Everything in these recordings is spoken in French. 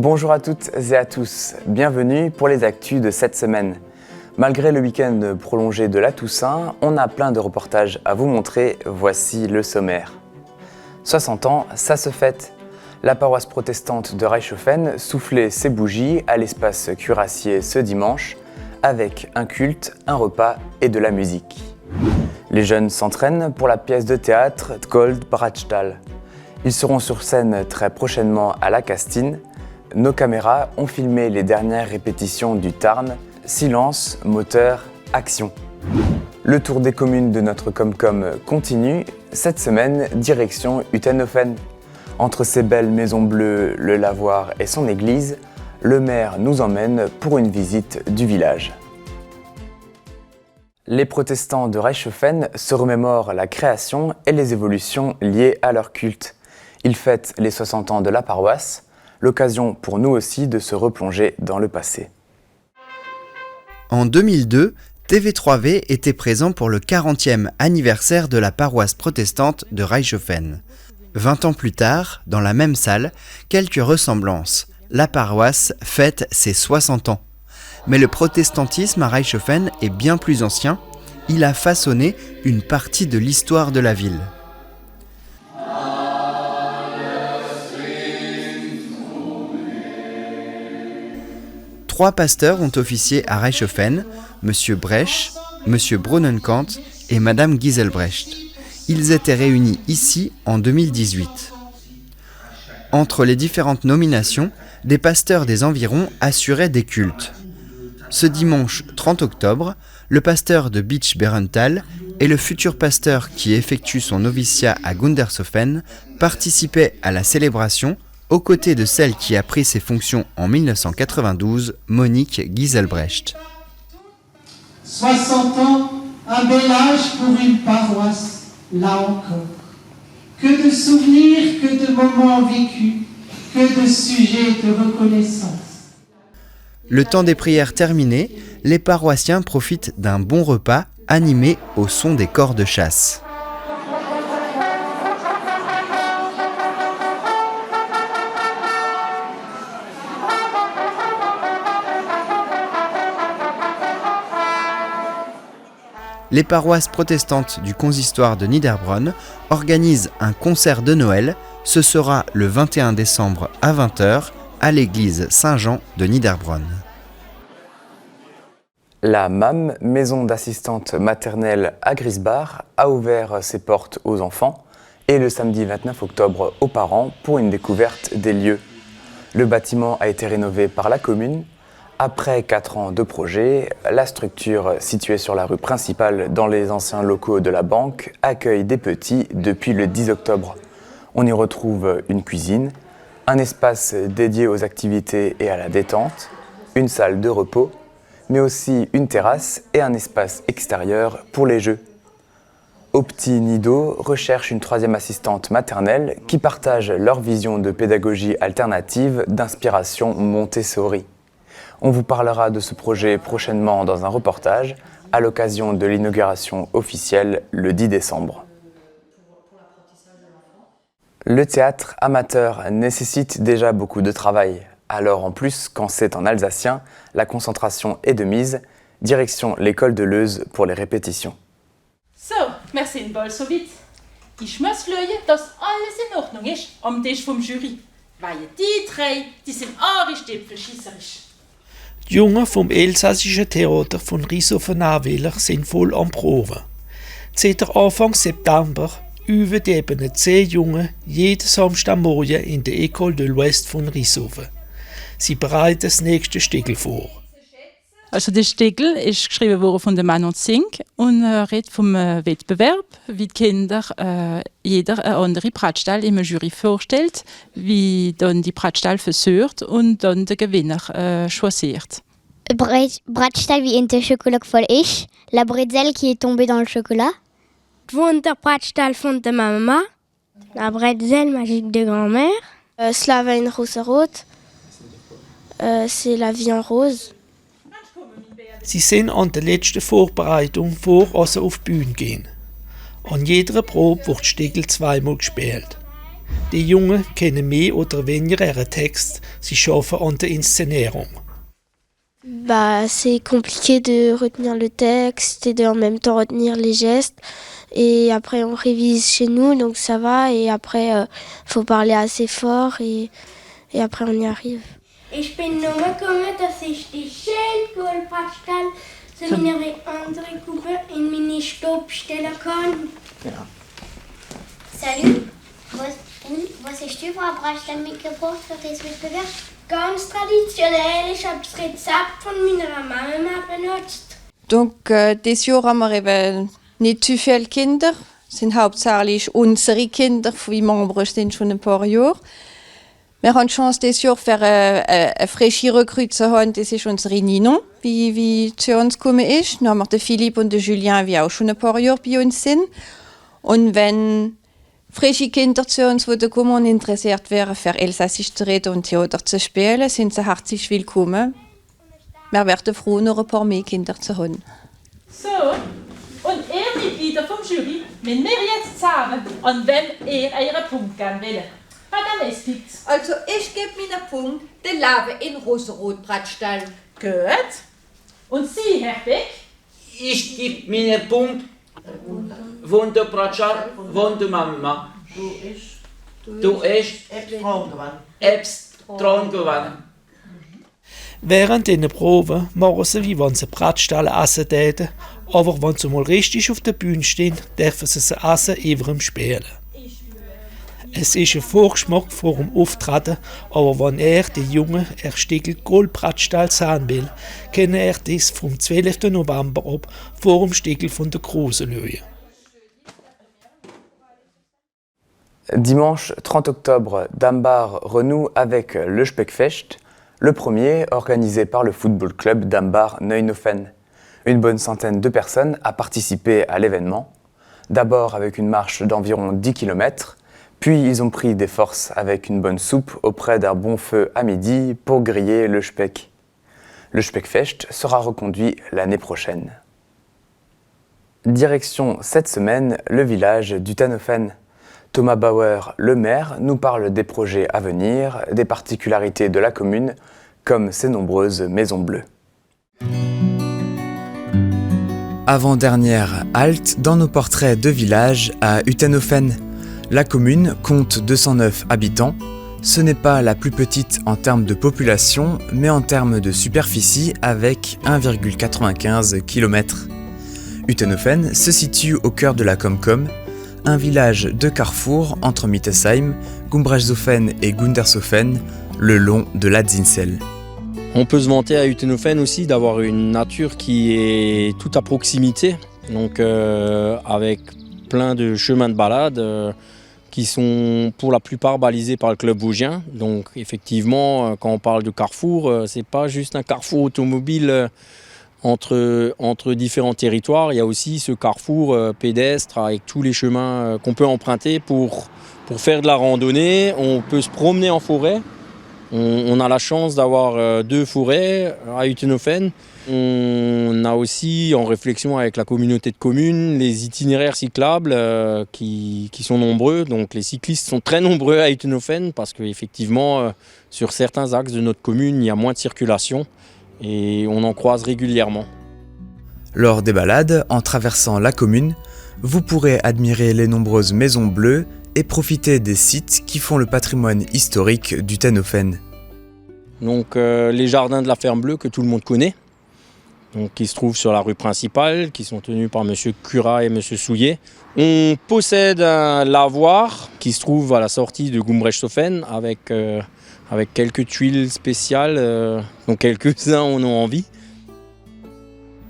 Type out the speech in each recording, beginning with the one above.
Bonjour à toutes et à tous, bienvenue pour les actus de cette semaine. Malgré le week-end prolongé de la Toussaint, on a plein de reportages à vous montrer, voici le sommaire. 60 ans, ça se fête. La paroisse protestante de Reichshofen soufflait ses bougies à l'espace cuirassier ce dimanche, avec un culte, un repas et de la musique. Les jeunes s'entraînent pour la pièce de théâtre Gold Bratstall. Ils seront sur scène très prochainement à la Castine. Nos caméras ont filmé les dernières répétitions du Tarn. Silence, moteur, action. Le tour des communes de notre Comcom continue. Cette semaine, direction Utenhofen. Entre ses belles maisons bleues, le lavoir et son église, le maire nous emmène pour une visite du village. Les protestants de Reichshofen se remémorent la création et les évolutions liées à leur culte. Ils fêtent les 60 ans de la paroisse, l'occasion pour nous aussi de se replonger dans le passé. En 2002, TV3V était présent pour le 40e anniversaire de la paroisse protestante de Reichshofen. 20 ans plus tard, dans la même salle, quelques ressemblances. La paroisse fête ses 60 ans. Mais le protestantisme à Reichshofen est bien plus ancien. Il a façonné une partie de l'histoire de la ville. Trois pasteurs ont officié à Reichshofen, M. Bresch, M. Brunenkant et Mme Giselbrecht. Ils étaient réunis ici en 2018. Entre les différentes nominations, des pasteurs des environs assuraient des cultes. Ce dimanche 30 octobre, le pasteur de Beach Berenthal et le futur pasteur qui effectue son noviciat à Gundershofen participaient à la célébration aux côtés de celle qui a pris ses fonctions en 1992, Monique Giselbrecht. 60 ans, un bel âge pour une paroisse, là encore. Que de souvenirs, que de moments vécus, que de sujets de reconnaissance. Le temps des prières terminé, les paroissiens profitent d'un bon repas animé au son des cors de chasse. Les paroisses protestantes du consistoire de Niederbronn organisent un concert de Noël. Ce sera le 21 décembre à 20h à l'église Saint-Jean de Niederbronn. La MAM, maison d'assistante maternelle à Griesbach, a ouvert ses portes aux enfants et le samedi 29 octobre aux parents pour une découverte des lieux. Le bâtiment a été rénové par la commune. Après 4 ans de projet, la structure située sur la rue principale dans les anciens locaux de la banque accueille des petits depuis le 10 octobre. On y retrouve une cuisine, un espace dédié aux activités et à la détente, une salle de repos, mais aussi une terrasse et un espace extérieur pour les jeux. Au Petit Nido recherche une 3e assistante maternelle qui partage leur vision de pédagogie alternative d'inspiration Montessori. On vous parlera de ce projet prochainement dans un reportage à l'occasion de l'inauguration officielle le 10 décembre. Le théâtre amateur nécessite déjà beaucoup de travail. Alors en plus, quand c'est en alsacien, la concentration est de mise. Direction l'école de Leuze pour les répétitions. So, wir sind bald so weit. Ich muss schauen, dass alles in Ordnung ist am Tisch vom Jury. Weil die drei, die sind richtig verschisserisch. Die Jungen vom elsassischen Theater von Reichshofen-Ahrweiler sind voll am Proben. Seit Anfang September üben die eben 10 Jungen jeden Samstagmorgen in der École de l'Ouest von Reichshofen. Sie bereiten das nächste Stegel vor. Also der Stegel ist geschrieben worden von der Manon Zink und redet vom Wettbewerb, wie die Kinder jeder eine andere Bratstall im Jury vorstellt, wie dann die Bratstall versucht und dann der Gewinner choisiert. Bratstall wie in der chocolat voll ich, la bretzel qui est tombée dans le chocolat. Der Bratstall von der Mama, la bretzel magique de grand-mère. Slaven rosarot, c'est la vie en rose. Sie sind an der letzten Vorbereitung vor, sie auf die Bühne gehen. An jeder Probe wird Stegel 2-mal gespielt. Die Jungen kennen mehr oder weniger ihren Text, sie arbeiten an der Inszenierung. Bah, c'est compliqué de retenir le texte et de en même temps retenir les gestes. Et après, on révise chez nous, donc ça va. Et après, faut parler assez fort et après, on y arrive. Ich bin nur gekommen, dass ich die Schildkohlpastell zu meiner anderen Gruppe in meine Stube stellen kann. Ja. Salut, was hast du für ein Bratschtal mitgebracht für das Wettbewerb? Ganz traditionell, ich habe das Rezept von meiner Mama benutzt. Donc, dieses Jahr haben wir eben nicht zu viele Kinder. Es sind hauptsächlich unsere Kinder, wie Membres sind schon ein paar Jahre. Wir haben die Chance, dieses Jahr für eine frische Rekrut zu haben. Das ist unsere Ninon, wie zu uns gekommen ist. Dann haben wir den Philipp und den Julien, die auch schon ein paar Jahre bei uns sind. Und wenn frische Kinder zu uns kommen und interessiert wären, für Elsassisch zu reden und Theater zu spielen, sind sie herzlich willkommen. Wir werden froh, noch ein paar mehr Kinder zu haben. So, und ihr Mitglieder vom Jury, wenn wir jetzt sagen, an wem ihr euren Punkt geben wollt. Madame Espitz. Also ich gebe meinen Punkt, den Lave in Rosenrot-Bratstall. Gut. Und Sie, Herr Beck? Ich gebe meinen Punkt von der Bratschal, von der Mama. Du hast etwas dran gewonnen. Während dieser Proben machen sie, wie wenn sie Bratstall essen täten, aber wenn sie mal richtig auf der Bühne stehen, dürfen sie essen über dem Spielen. Es ist ein Vorgeschmack vor dem Auftreten, aber wenn die Jungen ein Stück Goldbratstall sehen will, kann das vom 12. November ab vor dem Stück von der Großenlöhe. Dimanche 30 octobre, Dambar renoue avec le Speckfest, le premier organisé par le football club Dambar Neuenhofen. Une bonne centaine de personnes a participé à l'événement, d'abord avec une marche d'environ 10 km, puis ils ont pris des forces avec une bonne soupe auprès d'un bon feu à midi pour griller le Speck. Le Speckfest sera reconduit l'année prochaine. Direction cette semaine, le village d'Utenhofen. Thomas Bauer, le maire, nous parle des projets à venir, des particularités de la commune, comme ses nombreuses maisons bleues. Avant-dernière halte dans nos portraits de village à Utenhofen. La commune compte 209 habitants. Ce n'est pas la plus petite en termes de population, mais en termes de superficie avec 1,95 km. Utenhofen se situe au cœur de la Comcom, un village de carrefour entre Mittesheim, Gumbrechtshofen et Gundershofen, le long de la Zinsel. On peut se vanter à Utenhofen aussi d'avoir une nature qui est tout à proximité, donc avec plein de chemins de balade qui sont pour la plupart balisés par le club vosgien. Donc effectivement, quand on parle de carrefour, c'est pas juste un carrefour automobile entre différents territoires. Il y a aussi ce carrefour pédestre avec tous les chemins qu'on peut emprunter pour faire de la randonnée. On peut se promener en forêt. On a la chance d'avoir 2 forêts à Utenhofen. On a aussi en réflexion avec la communauté de communes les itinéraires cyclables qui sont nombreux. Donc les cyclistes sont très nombreux à Utenhofen parce qu'effectivement sur certains axes de notre commune il y a moins de circulation et on en croise régulièrement. Lors des balades, en traversant la commune, vous pourrez admirer les nombreuses maisons bleues et profiter des sites qui font le patrimoine historique d'Utenhofen. Donc les jardins de la Ferme Bleue que tout le monde connaît, donc, qui se trouvent sur la rue principale, qui sont tenus par M. Curat et M. Souillet. On possède un lavoir qui se trouve à la sortie de Gumbrechtshofen avec quelques tuiles spéciales, dont quelques-uns en ont envie.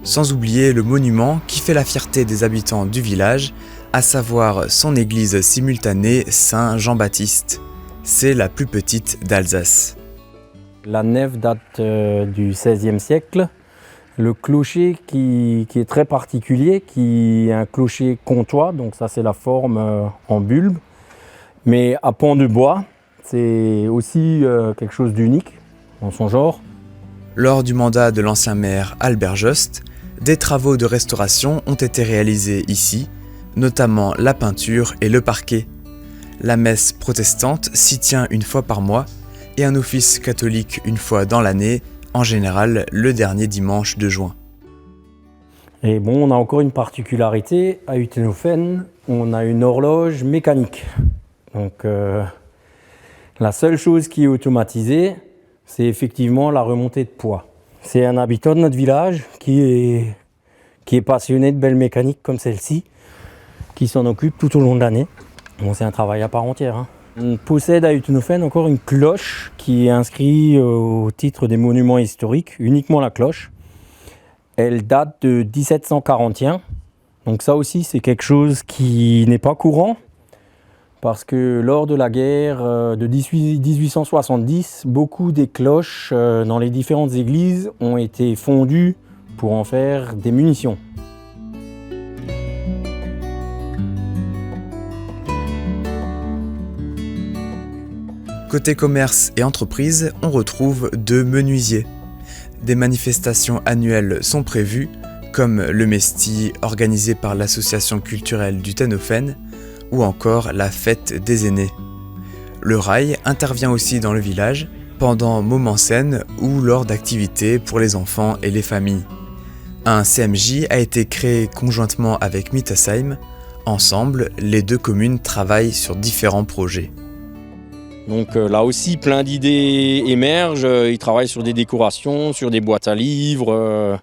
Sans oublier le monument qui fait la fierté des habitants du village, à savoir son église simultanée Saint-Jean-Baptiste. C'est la plus petite d'Alsace. La nef date du XVIe siècle. Le clocher qui est très particulier, qui est un clocher comtois, donc ça c'est la forme en bulbe, mais à pan de bois. C'est aussi quelque chose d'unique dans son genre. Lors du mandat de l'ancien maire Albert Jost, des travaux de restauration ont été réalisés ici, notamment la peinture et le parquet. La messe protestante s'y tient une fois par mois et un office catholique une fois dans l'année, en général le dernier dimanche de juin. Et bon, on a encore une particularité à Utenhofen, on a une horloge mécanique. Donc la seule chose qui est automatisée, c'est effectivement la remontée de poids. C'est un habitant de notre village qui est passionné de belles mécaniques comme celle-ci, qui s'en occupe tout au long de l'année. Bon, c'est un travail à part entière. On possède à Utenhofen encore une cloche qui est inscrite au titre des monuments historiques, uniquement la cloche. Elle date de 1741, donc ça aussi c'est quelque chose qui n'est pas courant, parce que lors de la guerre de 1870, beaucoup des cloches dans les différentes églises ont été fondues pour en faire des munitions. Côté commerce et entreprise, on retrouve 2 menuisiers. Des manifestations annuelles sont prévues, comme le Mesti organisé par l'association culturelle d'Utenhofen, ou encore la fête des aînés. Le rail intervient aussi dans le village, pendant moments scènes ou lors d'activités pour les enfants et les familles. Un CMJ a été créé conjointement avec Mittersheim. Ensemble, les 2 communes travaillent sur différents projets. Donc là aussi, plein d'idées émergent. Ils travaillent sur des décorations, sur des boîtes à livres.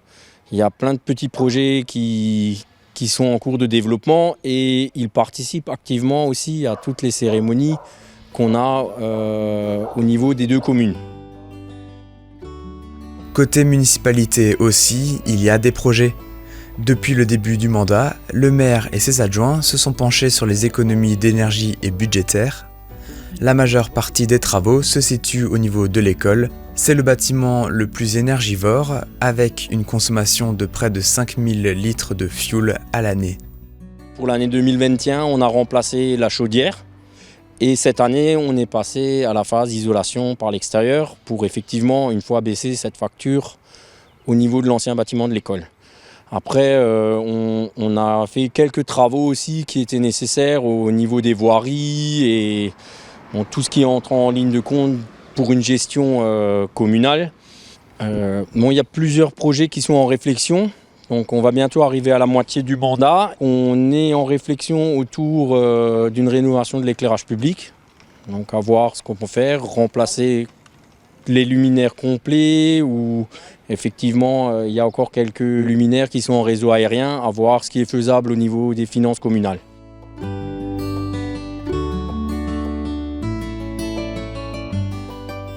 Il y a plein de petits projets qui sont en cours de développement et ils participent activement aussi à toutes les cérémonies qu'on a au niveau des 2 communes. Côté municipalité aussi, il y a des projets. Depuis le début du mandat, le maire et ses adjoints se sont penchés sur les économies d'énergie et budgétaires. La majeure partie des travaux se situe au niveau de l'école. C'est le bâtiment le plus énergivore, avec une consommation de près de 5000 litres de fioul à l'année. Pour l'année 2021, on a remplacé la chaudière. Et cette année, on est passé à la phase isolation par l'extérieur pour effectivement, une fois baisser cette facture au niveau de l'ancien bâtiment de l'école. Après, on a fait quelques travaux aussi qui étaient nécessaires au niveau des voiries et tout ce qui entre en ligne de compte pour une gestion communale. Il y a plusieurs projets qui sont en réflexion. Donc on va bientôt arriver à la moitié du mandat. On est en réflexion autour d'une rénovation de l'éclairage public. Donc à voir ce qu'on peut faire, remplacer les luminaires complets ou effectivement il y a encore quelques luminaires qui sont en réseau aérien, à voir ce qui est faisable au niveau des finances communales.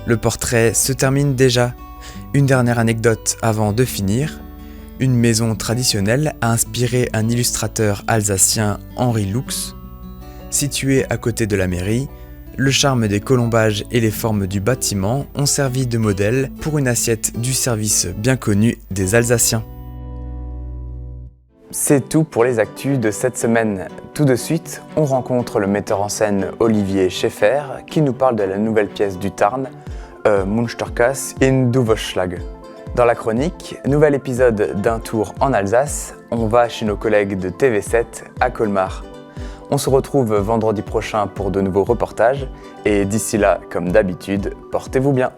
Le portrait se termine déjà. Une dernière anecdote avant de finir. Une maison traditionnelle a inspiré un illustrateur alsacien, Henri Lux. Situé à côté de la mairie, le charme des colombages et les formes du bâtiment ont servi de modèle pour une assiette du service bien connu des Alsaciens. C'est tout pour les actus de cette semaine. Tout de suite, on rencontre le metteur en scène Olivier Scheffer qui nous parle de la nouvelle pièce du Tarn, Munsterkaas in Duverschlag. Dans la chronique, nouvel épisode d'un tour en Alsace, on va chez nos collègues de TV7 à Colmar. On se retrouve vendredi prochain pour de nouveaux reportages et d'ici là, comme d'habitude, portez-vous bien.